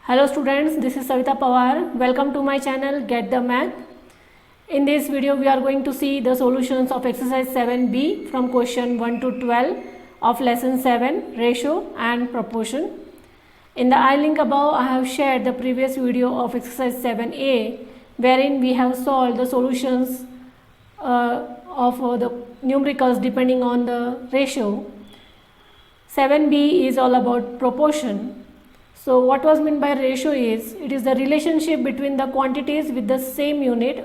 Hello students, this is Savita Pawar. Welcome to my channel Get the Math. In this video we are going to see the solutions of exercise 7b from question 1 to 12 of lesson 7 ratio and proportion. In the I link above I have shared the previous video of exercise 7a wherein we have solved the solutions of the numericals depending on the ratio. 7b is all about proportion. So what was meant by ratio is, it is the relationship between the quantities with the same unit.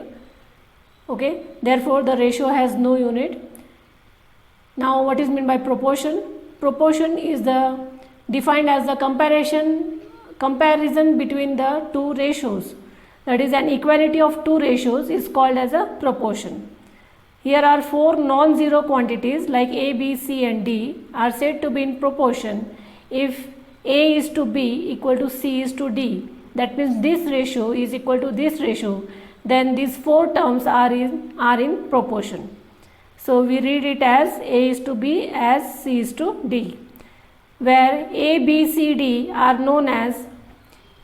Okay, therefore the ratio has no unit. Now what is meant by proportion? Proportion is the defined as the comparison between the two ratios. That is, an equality of two ratios is called as a proportion. Here are four non-zero quantities like A, B, C and D are said to be in proportion if A is to B equal to C is to D. That means this ratio is equal to this ratio. Then these four terms are in proportion. So we read it as A is to B as C is to D, where A, B, C, D are known as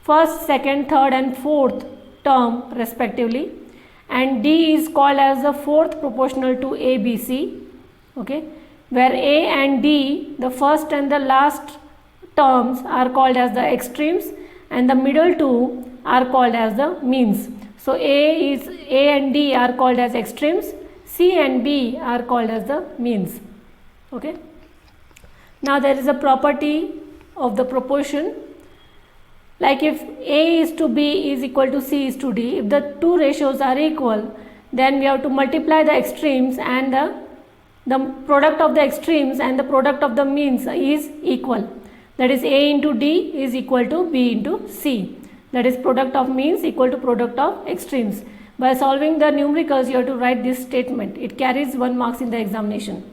first, second, third and fourth term respectively, and D is called as the fourth proportional to A, B, C. Okay, where A and D, the first and the last terms, are called as the extremes and the middle two are called as the means. So A and D are called as extremes, C and B are called as the means. Okay. Now there is a property of the proportion, like if A is to B is equal to C is to D, if the two ratios are equal, then we have to multiply the extremes and the product of the extremes and the product of the means is equal. That is, A into D is equal to B into C. That is, product of means equal to product of extremes. By solving the numericals, you have to write this statement. It carries 1 mark in the examination.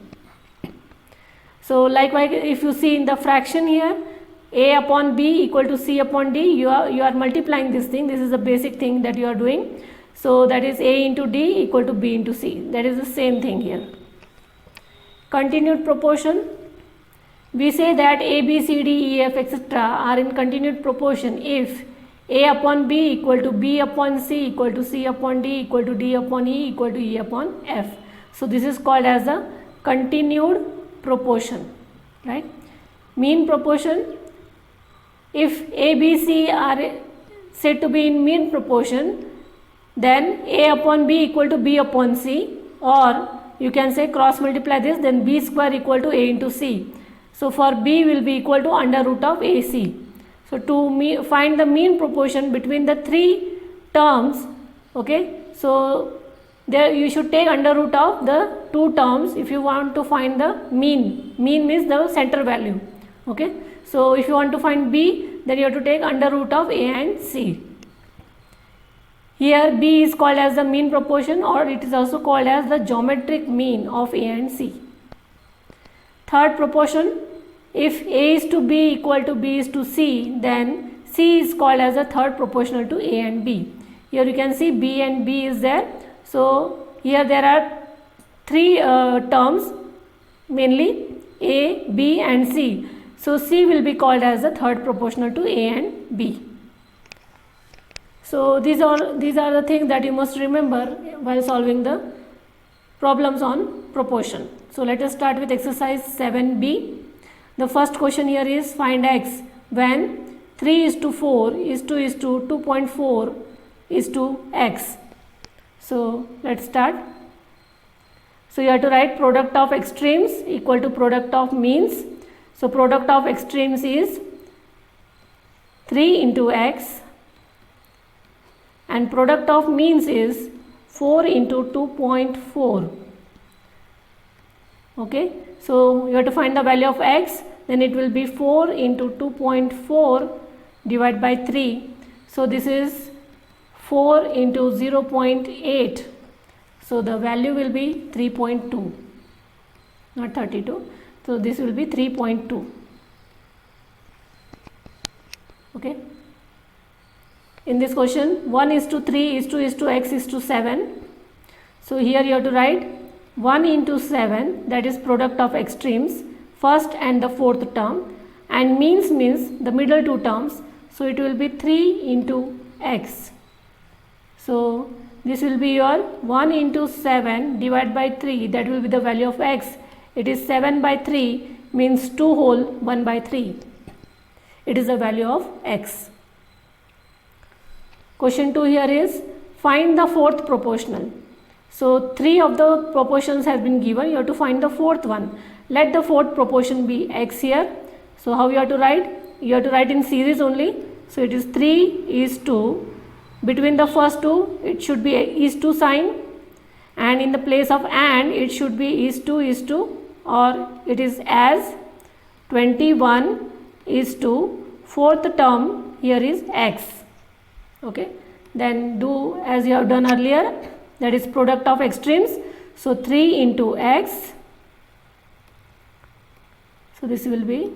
So likewise, if you see in the fraction here, A upon B equal to C upon D, you are multiplying this thing. This is the basic thing that you are doing. So that is A into D equal to B into C. That is the same thing here. Continued proportion. We say that A, B, C, D, E, F, etc. are in continued proportion if A upon B equal to B upon C equal to C upon D equal to D upon E equal to E upon F. So this is called as the continued proportion, right? Mean proportion. If A, B, C are said to be in mean proportion, then A upon B equal to B upon C, or you can say cross multiply this, then B square equal to A into C. So for B will be equal to under root of AC. So to find the mean proportion between the three terms, okay, so there you should take under root of the two terms if you want to find the mean. Mean means the center value. Okay, so if you want to find B, then you have to take under root of A and C. Here B is called as the mean proportion, or it is also called as the geometric mean of A and C. Third proportion. If A is to B equal to B is to C, then C is called as a third proportional to A and B. Here you can see B and B is there. So here there are three terms, mainly A, B and C. So C will be called as the third proportional to A and B. So these are the things that you must remember while solving the problems on proportion. So let us start with exercise 7b. The first question here is find x when 3:4 2.4 is to x. So let's start. So you have to write product of extremes equal to product of means. So product of extremes is 3 into x and product of means is 4 into 2.4. Okay, so you have to find the value of x, then it will be 4 into 2.4 divided by 3. So this is 4 into 0.8. So the value will be 3.2, not 32. So this will be 3.2. Okay. In this question, 1:3 is to x is to 7. So here you have to write 1 into 7, that is product of extremes, first and the fourth term, and means the middle two terms. So it will be 3 into x. So this will be your 1 into 7 divided by 3, that will be the value of x. It is 7 by 3 means 2 whole 1 by 3. It is the value of x. Question 2 here is find the fourth proportional. So 3 of the proportions has been given, you have to find the fourth one. Let the fourth proportion be x here. So how you have to write? You have to write in series only. So it is 3:2. Between the first two it should be is2 sign, and in the place of and it should be is2, or it is as 21:2. Fourth term here is x. Okay, then do as you have done earlier, that is product of extremes. So 3 into x, so this will be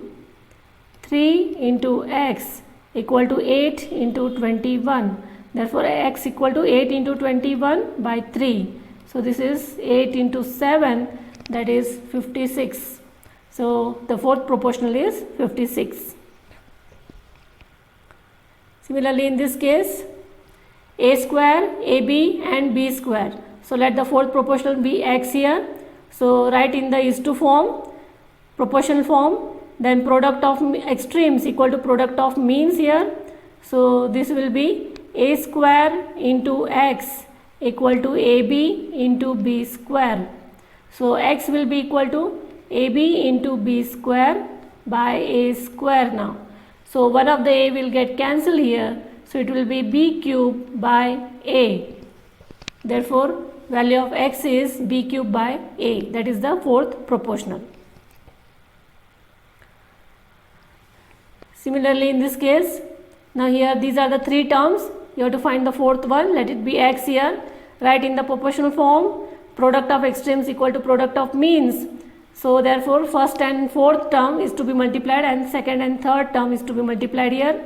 3 into x equal to 8 into 21. Therefore x equal to 8 into 21 by 3. So this is 8 into 7, that is 56. So the fourth proportional is 56. Similarly in this case, a square, ab and b square. So let the fourth proportional be x here. So write in the is2 form, proportional form, then product of extremes equal to product of means here. So this will be a square into x equal to ab into b square. So x will be equal to ab into b square by a square now. So one of the a will get cancelled here. So it will be b cube by a. Therefore value of x is b cube by a. That is the fourth proportional. Similarly in this case, now here these are the three terms. You have to find the fourth one. Let it be x here. Write in the proportional form, product of extremes equal to product of means. So therefore first and fourth term is to be multiplied and second and third term is to be multiplied here.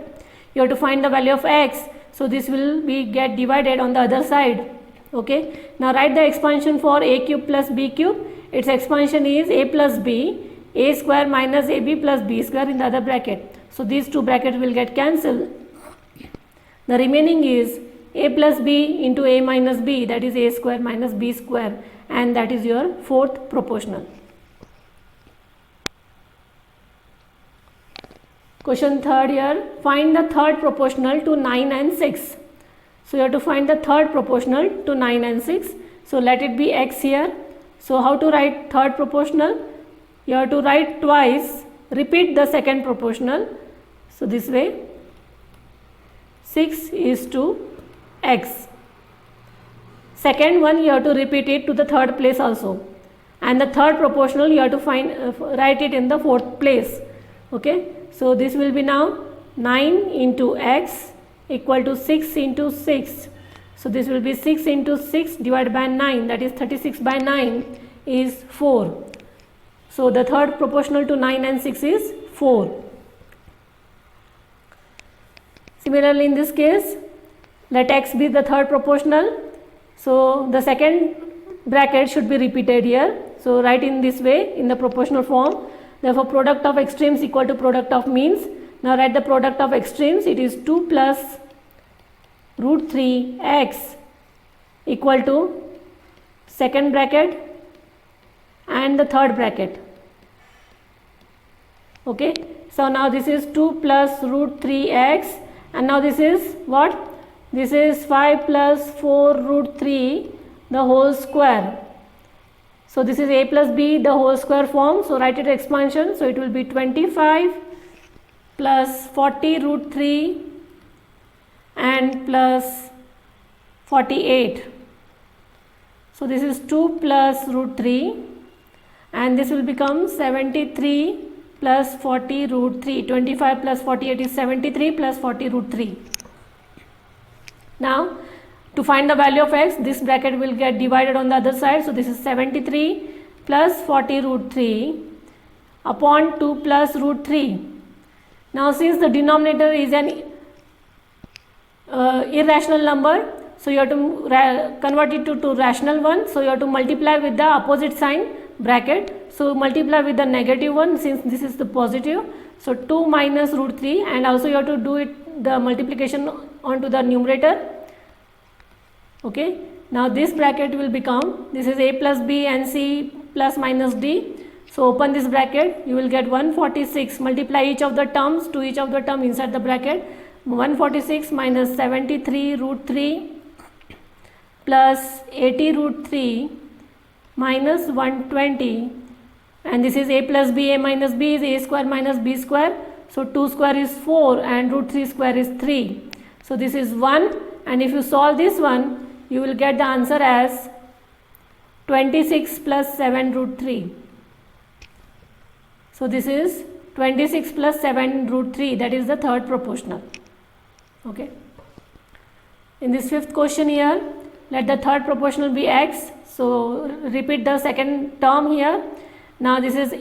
You have to find the value of x. So this will be get divided on the other side. Okay. Now write the expansion for a cube plus b cube. Its expansion is a plus b, a square minus ab plus b square in the other bracket. So these two brackets will get cancelled. The remaining is a plus b into a minus b, that is a square minus b square, and that is your fourth proportional. Question third here, find the third proportional to 9 and 6. So you have to find the third proportional to 9 and 6. So let it be x here. So how to write third proportional? You have to write twice, repeat the second proportional. So this way, 6:x. Second one you have to repeat it to the third place also, and the third proportional you have to find write it in the fourth place. Okay, so this will be now 9 into x equal to 6 into 6. So this will be 6 into 6 divided by 9, that is 36 by 9 is 4. So the third proportional to 9 and 6 is 4. Similarly in this case, let x be the third proportional. So the second bracket should be repeated here. So write in this way in the proportional form. Therefore product of extremes equal to product of means. Now write the product of extremes. It is 2 plus root 3 x equal to second bracket and the third bracket. Okay. So now this is 2 plus root 3 x, and now this is what? This is 5 plus 4 root 3 the whole square. So this is a plus b the whole square form. So write it expansion. So it will be 25 plus 40 root 3 and plus 48. So this is 2 plus root 3, and this will become 73 plus 40 root 3. 25 plus 48 is 73 plus 40 root 3. Now to find the value of x, this bracket will get divided on the other side. So this is 73 plus 40 root 3 upon 2 plus root 3. Now since the denominator is an irrational number, so you have to convert it to rational one. So you have to multiply with the opposite sign bracket. So multiply with the negative one since this is the positive. So 2 minus root 3, and also you have to do it the multiplication onto the numerator. Okay, now this bracket will become, this is a plus b and c plus minus d. So open this bracket, you will get 146, multiply each of the terms to each of the term inside the bracket. 146 minus 73 root 3 plus 80 root 3 minus 120, and this is a plus b, a minus b is a square minus b square. So 2 square is 4 and root 3 square is 3. So this is 1, and if you solve this one, you will get the answer as 26 plus 7 root 3. So this is 26 plus 7 root 3, that is the third proportional. Okay. In this fifth question here, let the third proportional be x. So repeat the second term here. Now this is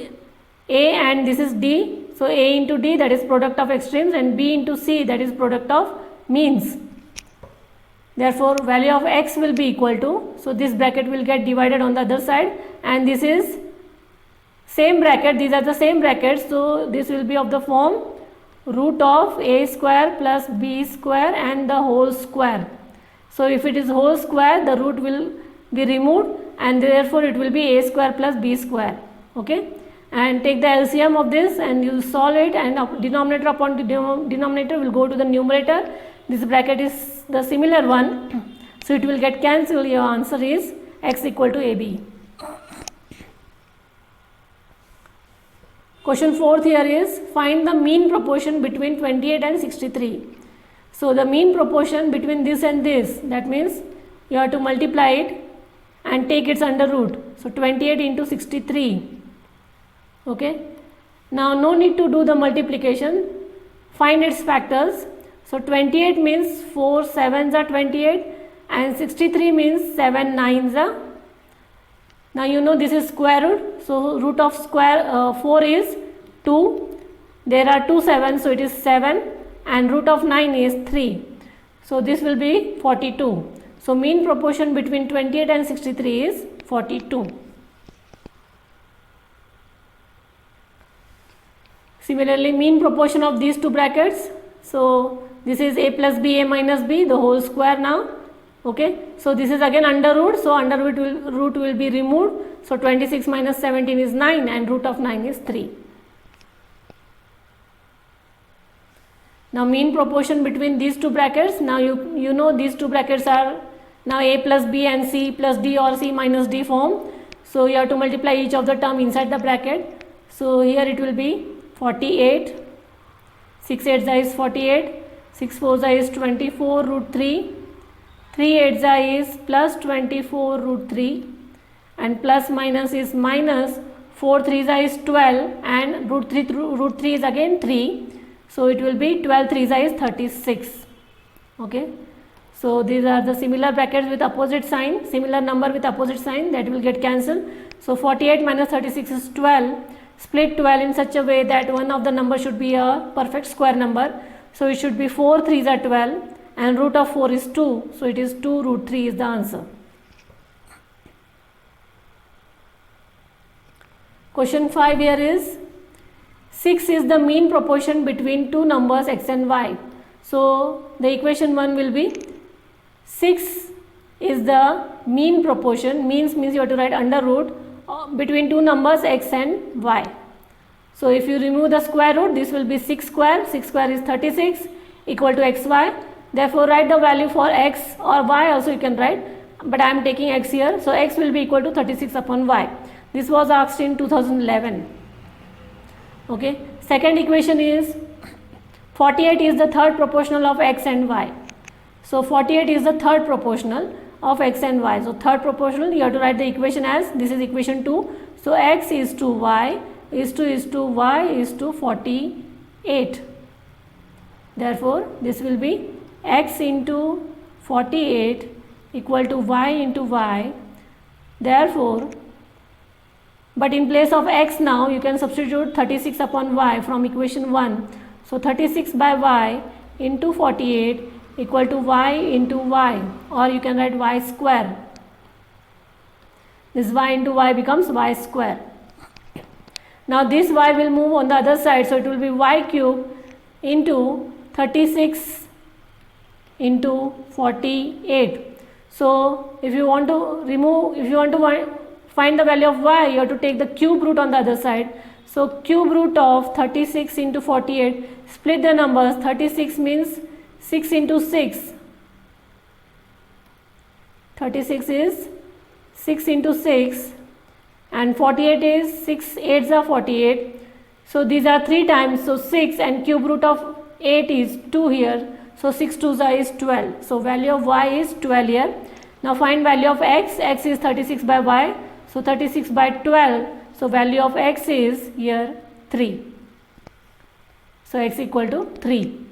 a and this is d. So a into d, that is product of extremes, and b into c, that is product of means. Therefore value of x will be equal to, so this bracket will get divided on the other side, and this is same bracket, these are the same brackets, so this will be of the form root of a square plus b square and the whole square. So if it is whole square, the root will be removed, and therefore it will be a square plus b square. Okay, and take the LCM of this and you solve it, and denominator upon denominator will go to the numerator. This bracket is the similar one, so it will get cancelled. Your answer is x equal to AB. Question 4th here is, find the mean proportion between 28 and 63. So the mean proportion between this and this, that means you have to multiply it and take its under root. So 28 into 63. Okay. Now no need to do the multiplication. Find its factors. So 28 means 4 7s are 28, and 63 means 7 9s are. Now you know this is square root. So root of square 4 is 2. There are 2 7s, so it is 7, and root of 9 is 3. So this will be 42. So mean proportion between 28 and 63 is 42. Similarly, mean proportion of these two brackets. So this is a plus b, a minus b, the whole square now. Okay, so this is again under root, so under root will be removed. So 26 minus 17 is 9, and root of 9 is 3. Now mean proportion between these two brackets. Now you know these two brackets are now a plus b and c plus d or c minus d form. So you have to multiply each of the term inside the bracket. So here it will be 48. 6 8s is 48. 6 4s is 24 root 3. 3 8s is plus 24 root 3, and plus minus is minus 4 3s is 12, and root 3 is again 3. So it will be 12 3s is 36. Okay. So these are the similar brackets with opposite sign, similar number with opposite sign, that will get cancelled. So 48 minus 36 is 12. Split 12 in such a way that one of the number should be a perfect square number. So it should be 4 3s are 12, and root of 4 is 2. So it is 2 root 3 is the answer. Question 5 here is, 6 is the mean proportion between two numbers x and y. So the equation 1 will be 6 is the mean proportion, means you have to write under root between two numbers x and y. So if you remove the square root, this will be 6 square. 6 square is 36 equal to xy. Therefore write the value for x, or y also you can write, but I am taking x here. So x will be equal to 36 upon y. This was asked in 2011. Okay. Second equation is 48 is the third proportional of x and y. So 48 is the third proportional of x and y. So third proportional, you have to write the equation as, this is equation 2. So x is to y is to y is to 48. Therefore this will be x into 48 equal to y into y. Therefore, but in place of x now you can substitute 36 upon y from equation 1. So 36 by y into 48 equal to y into y, or you can write y square. This y into y becomes y square. Now this y will move on the other side, so it will be y cube into 36 into 48. So if you want to find the value of y, you have to take the cube root on the other side. So cube root of 36 into 48, split the numbers. 36 means 6 into 6. 36 is 6 into 6 and 48 is 6 8s are 48. So these are 3 times, so 6 and cube root of 8 is 2 here. So 6 2s is 12. So value of y is 12 here. Now find value of x. X is 36 by y. So 36 by 12. So value of x is here 3. So x equal to 3.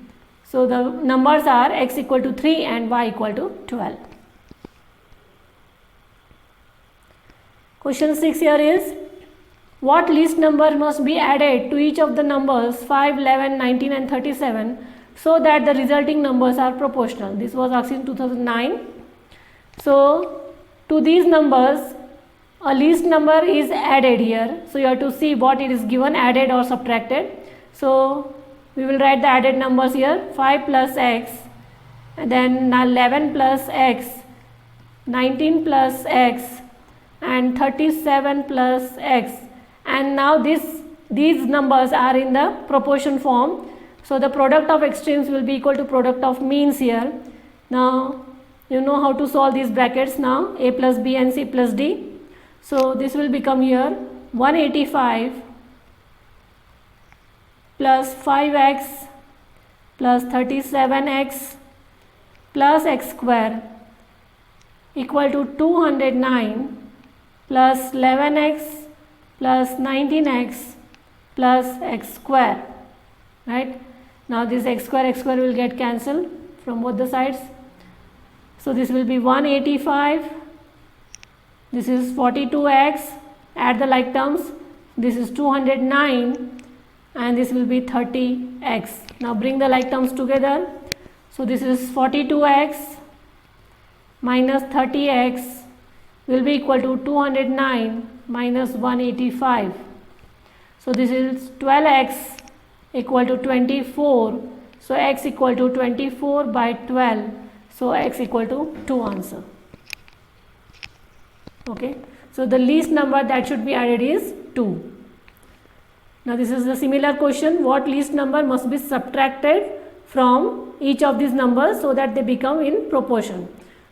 So the numbers are x equal to 3 and y equal to 12. Question 6 here is, what least number must be added to each of the numbers 5, 11, 19 and 37 so that the resulting numbers are proportional? This was asked in 2009. So to these numbers a least number is added here. So you have to see what it is given, added or subtracted. So we will write the added numbers here, 5 plus x, and then 11 plus x, 19 plus x and 37 plus x, and now these numbers are in the proportion form. So the product of extremes will be equal to product of means here. Now you know how to solve these brackets now, a plus b and c plus d. So this will become here 185 plus 5x plus 37x plus x square equal to 209 plus 11x plus 19x plus x square, right? Now this x square will get cancelled from both the sides. So this will be 185, this is 42x, add the like terms, this is 209 and this will be 30x. Now bring the like terms together. So this is 42x minus 30x will be equal to 209 minus 185. So this is 12x equal to 24. So x equal to 24 by 12. So x equal to 2 answer. Okay. So the least number that should be added is 2. Now this is a similar question. What least number must be subtracted from each of these numbers so that they become in proportion?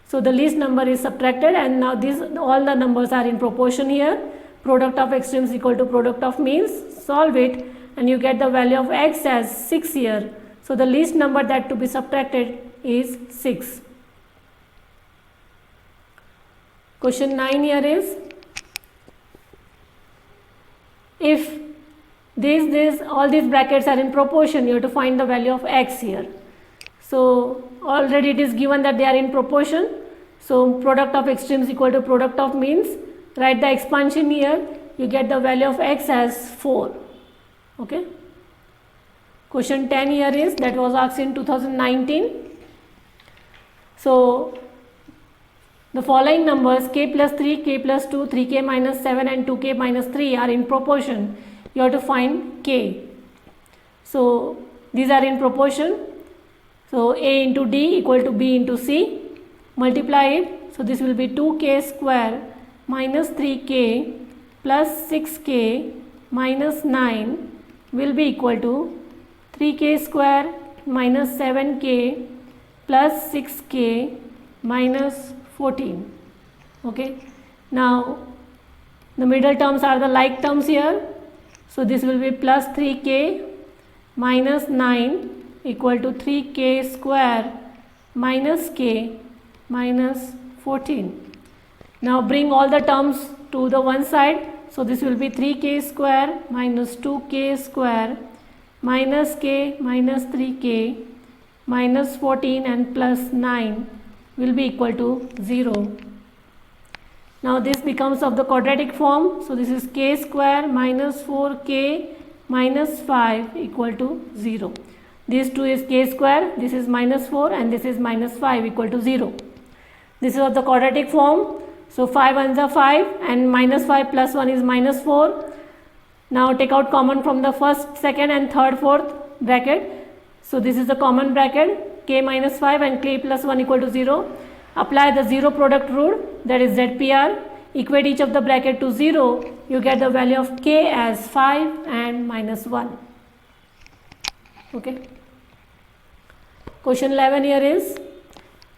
So the least number is subtracted and now all the numbers are in proportion here. Product of extremes equal to product of means. Solve it and you get the value of x as 6 here. So the least number that to be subtracted is 6. Question 9 here is, if all these brackets are in proportion, you have to find the value of x here. So already it is given that they are in proportion. So product of extremes equal to product of means. Write the expansion here. You get the value of x as 4. Okay. Question 10 here is, that was asked in 2019. So the following numbers k plus 3, k plus 2, 3k minus 7 and 2k minus 3 are in proportion. You have to find k. So these are in proportion. So a into d equal to b into c. Multiply it. So this will be 2k square minus 3k plus 6k minus 9 will be equal to 3k square minus 7k plus 6k minus 14. Okay. Now the middle terms are the like terms here. So this will be plus 3k minus 9 equal to 3k square minus k minus 14. Now bring all the terms to the one side. So this will be 3k square minus 2k square minus k minus 3k minus 14 and plus 9 will be equal to 0. Now this becomes of the quadratic form. So this is k square minus 4k minus 5 equal to 0. This 2 is k square, this is minus 4 and this is minus 5 equal to 0. This is of the quadratic form. So 5 ones are 5 and minus 5 plus 1 is minus 4. Now take out common from the first, second and third, fourth bracket. So this is the common bracket, k minus 5 and k plus 1 equal to 0. Apply the zero product rule, that is ZPR. Equate each of the bracket to 0. You get the value of k as 5 and minus 1. Okay. Question 11 here is,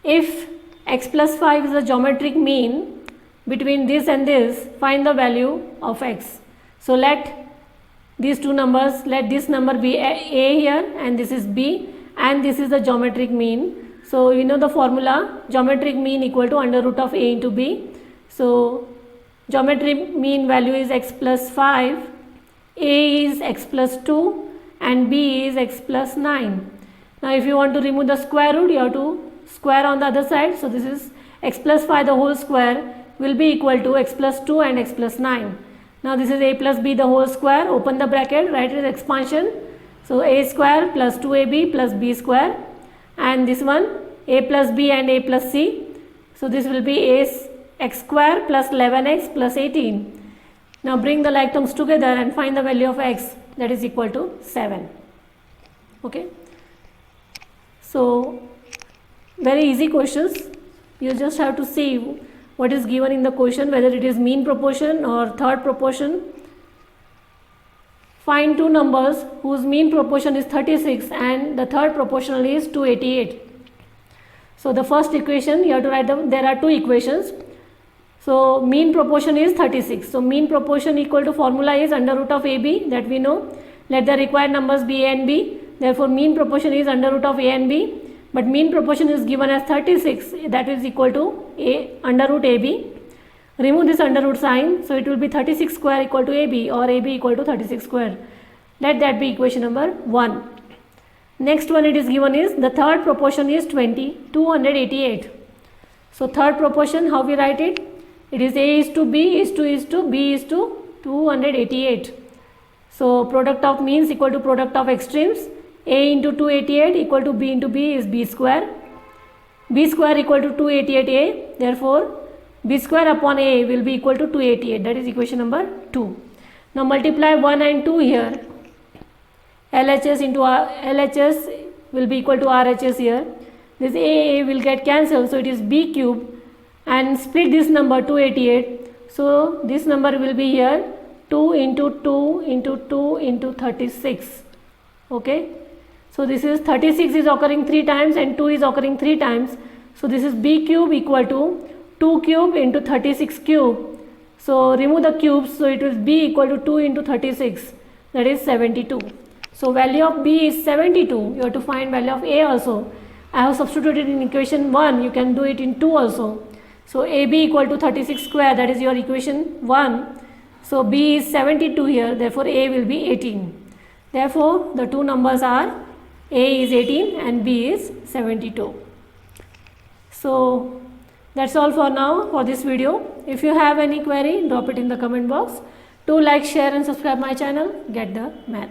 if x plus 5 is the geometric mean between this and this, find the value of x. So let these two numbers, let this number be a here and this is b, and this is the geometric mean. So you know the formula, geometric mean equal to under root of a into b. So geometric mean value is x plus 5, a is x plus 2 and b is x plus 9. Now if you want to remove the square root, you have to square on the other side. So this is x plus 5 the whole square will be equal to x plus 2 and x plus 9. Now this is a plus b the whole square, open the bracket, write it as expansion. So a square plus 2ab plus b square, and this one a plus b and a plus c. So this will be a x square plus 11x plus 18. Now bring the like terms together and find the value of x, that is equal to 7. Okay. So very easy questions. You just have to see what is given in the question, whether it is mean proportion or third proportion. Find two numbers whose mean proportion is 36 and the third proportional is 288. So the first equation, you have to write them, there are two equations. So mean proportion is 36. So mean proportion equal to formula is under root of AB, that we know. Let the required numbers be A and B. Therefore mean proportion is under root of A and B. But mean proportion is given as 36, that is equal to A under root AB. Remove this under root sign, so it will be 36 square equal to AB, or AB equal to 36 square. Let that be equation number 1. Next one it is given is, the third proportion is 288. So third proportion, how we write it? It is A is to B is to B is to 288. So product of means equal to product of extremes. A into 288 equal to B into B is B square. B square equal to 288A. Therefore, B square upon A will be equal to 288. That is equation number 2. Now multiply 1 and 2 here. LHS into LHS will be equal to RHS here. This A will get cancelled. So it is B cube. And split this number 288. So this number will be here 2 into 2 into 2 into 36. Okay. So this is 36 is occurring 3 times and 2 is occurring 3 times. So this is B cube equal to 2 cube into 36 cube. So remove the cubes. So it is B equal to 2 into 36. That is 72. So value of B is 72. You have to find value of A also. I have substituted in equation 1. You can do it in 2 also. So AB equal to 36 square. That is your equation 1. So B is 72 here. Therefore A will be 18. Therefore the two numbers are A is 18 and B is 72. So that's all for now for this video. If you have any query, drop it in the comment box. Do like, share and subscribe my channel. Get the math.